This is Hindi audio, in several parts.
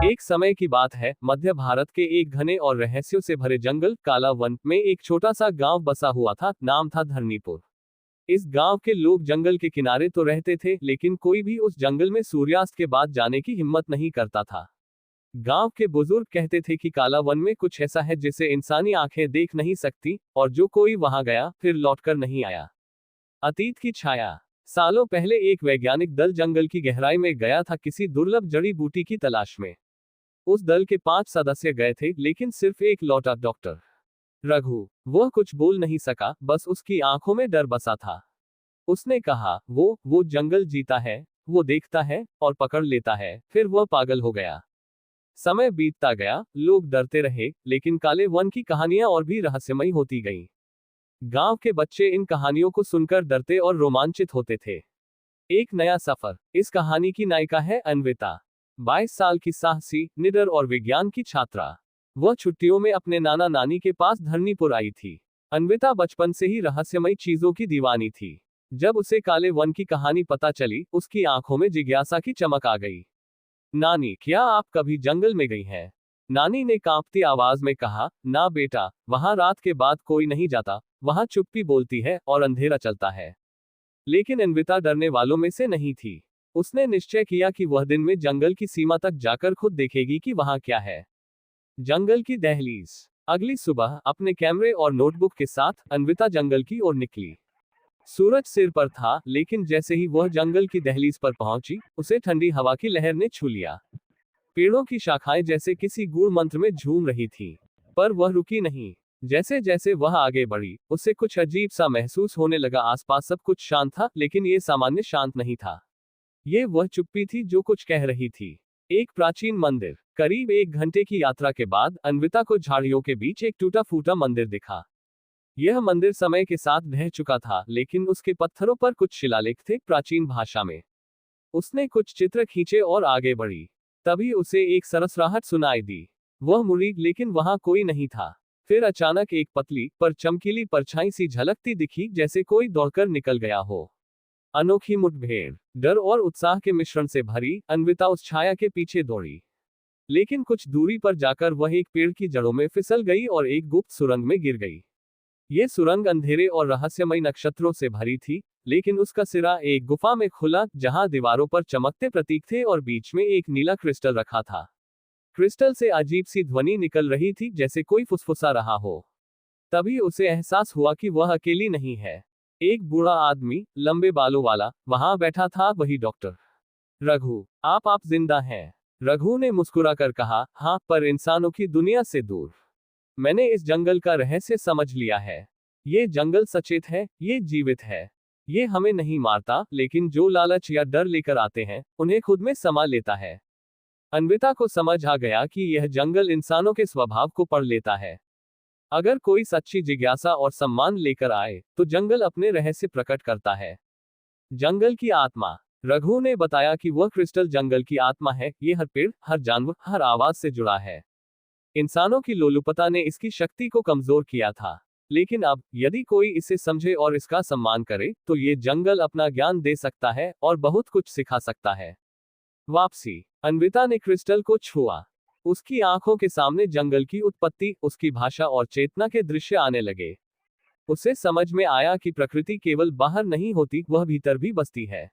एक समय की बात है, मध्य भारत के एक घने और रहस्यों से भरे जंगल काला वन में एक छोटा सा गांव बसा हुआ था। नाम था धरनीपुर। इस गांव के लोग जंगल के किनारे तो रहते थे, लेकिन कोई भी उस जंगल में सूर्यास्त के बाद जाने की हिम्मत नहीं करता था। गांव के बुजुर्ग कहते थे कि काला वन में कुछ ऐसा है जिसे इंसानी आंखें देख नहीं सकती, और जो कोई वहां गया फिर लौटकर नहीं आया। अतीत की छाया। सालों पहले एक वैज्ञानिक दल जंगल की गहराई में गया था किसी दुर्लभ जड़ी बूटी की तलाश में। उस दल के 5 सदस्य गए थे, लेकिन सिर्फ एक लौटा, डॉक्टर रघु। वह कुछ बोल नहीं सका, बस उसकी आंखों में डर बसा था। उसने कहा, वो जंगल जीता है, वो देखता है और पकड़ लेता है, फिर वह पागल हो गया। समय बीतता गया, लोग डरते रहे, लेकिन काले वन की कहानियां और भी रहस्यमयी होती गईं। गांव के बच्चे इन कहानियों को सुनकर डरते और रोमांचित होते थे। एक नया सफर। इस कहानी की नायिका है अन्विता। 22 साल की साहसी, निडर और विज्ञान की छात्रा। वह छुट्टियों में अपने नाना नानी के पास धरनीपुर आई थी। अन्विता बचपन से ही रहस्यमयी चीजों की दीवानी थी। जब उसे काले वन की कहानी पता चली, उसकी आंखों में जिज्ञासा की चमक आ गई। नानी, क्या आप कभी जंगल में गई हैं? नानी ने कांपती आवाज में कहा, ना बेटा, वहां रात के बाद कोई नहीं जाता, वहां चुप्पी बोलती है और अंधेरा चलता है। लेकिन अन्विता डरने वालों में से नहीं थी। उसने निश्चय किया कि वह दिन में जंगल की सीमा तक जाकर खुद देखेगी कि वहां क्या है। जंगल की दहलीज। अगली सुबह अपने कैमरे और नोटबुक के साथ अन्विता जंगल की ओर निकली। सूरज सिर पर था, लेकिन जैसे ही वह जंगल की दहलीज पर पहुंची, उसे ठंडी हवा की लहर ने छू लिया। पेड़ों की शाखाएं जैसे किसी गूढ़ मंत्र में झूम रही थीं, पर वह रुकी नहीं। जैसे जैसे वह आगे बढ़ी, उसे कुछ अजीब सा महसूस होने लगा। आसपास सब कुछ शांत था, लेकिन ये सामान्य शांत नहीं था। ये वह चुप्पी थी जो कुछ कह रही थी। एक प्राचीन मंदिर। करीब 1 घंटे की यात्रा के बाद अन्विता को झाड़ियों के बीच एक टूटा फूटा मंदिर दिखा। यह मंदिर समय के साथ ढह चुका था, लेकिन उसके पत्थरों पर कुछ शिलालेख थे, प्राचीन भाषा में। उसने कुछ चित्र खींचे और आगे बढ़ी। तभी उसे एक सरसराहट सुनाई दी। वह मुड़ी, लेकिन वहां कोई नहीं था। फिर अचानक एक पतली पर चमकीली परछाई सी झलकती दिखी, जैसे कोई दौड़कर निकल गया हो। अनोखी मुठभेड़। डर और उत्साह के मिश्रण से भरी, अन्विता उस छाया के पीछे दौड़ी। लेकिन कुछ दूरी पर जाकर वह एक पेड़ की जड़ों में फिसल गई और एक गुप्त सुरंग में गिर गई। ये सुरंग अंधेरे और रहस्यमयी नक्षत्रों से भरी थी, लेकिन उसका सिरा एक गुफा में खुला, जहां दीवारों पर चमकते प्रतीक थे और बीच में एक नीला क्रिस्टल रखा था। क्रिस्टल से अजीब सी ध्वनि निकल रही थी, जैसे कोई फुसफुसा रहा हो। तभी उसे एहसास हुआ कि वह अकेली नहीं है। एक बूढ़ा आदमी, लंबे बालों वाला, वहां बैठा था, वही डॉक्टर रघु। आप जिंदा हैं? रघु ने मुस्कुराकर कहा, हाँ, पर इंसानों की दुनिया से दूर। मैंने इस जंगल का रहस्य समझ लिया है। ये जंगल सचेत है, ये जीवित है। ये हमें नहीं मारता, लेकिन जो लालच या डर लेकर आते हैं, उन्हें खुद में समा लेता है। अन्विता को समझ आ गया कि यह जंगल इंसानों के स्वभाव को पढ़ लेता है। अगर कोई सच्ची जिज्ञासा और सम्मान लेकर आए, तो जंगल अपने रहस्य प्रकट करता है। जंगल की आत्मा। रघु ने बताया कि वह क्रिस्टल जंगल की आत्मा है। ये हर पेड़, हर जानवर, हर आवाज से जुड़ा है। इंसानों की लोलुपता ने इसकी शक्ति को कमजोर किया था, लेकिन अब यदि कोई इसे समझे और इसका सम्मान करे, तो ये जंगल अपना ज्ञान दे सकता है और बहुत कुछ सिखा सकता है। वापसी। अन्विता ने क्रिस्टल को छुआ। उसकी आंखों के सामने जंगल की उत्पत्ति, उसकी भाषा और चेतना के दृश्य आने लगे। उसे समझ में आया कि प्रकृति केवल बाहर नहीं होती, वह भीतर भी बसती है।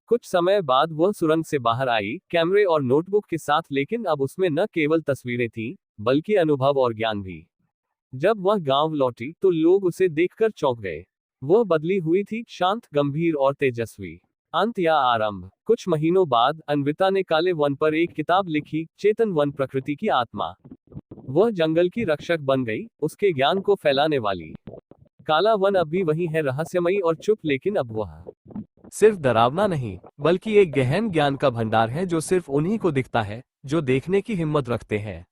कुछ समय बाद वह सुरंग से बाहर आई, कैमरे और नोटबुक के साथ, लेकिन अब उसमें न केवल तस्वीरें थीं, बल्कि अनुभव और ज्ञान भी। जब वह गांव लौटी, तो लोग उसे देखकर चौंक गए। वह बदली हुई थी, शांत, गंभीर और तेजस्वी। अंत या आरंभ। कुछ महीनों बाद अन्विता ने काले वन पर एक किताब लिखी, चेतन वन, प्रकृति की आत्मा। वह जंगल की रक्षक बन गई, उसके ज्ञान को फैलाने वाली। काला वन अब भी वही है, रहस्यमयी और चुप, लेकिन अब वह सिर्फ डरावना नहीं, बल्कि एक गहन ज्ञान का भंडार है, जो सिर्फ उन्हीं को दिखता है जो देखने की हिम्मत रखते हैं।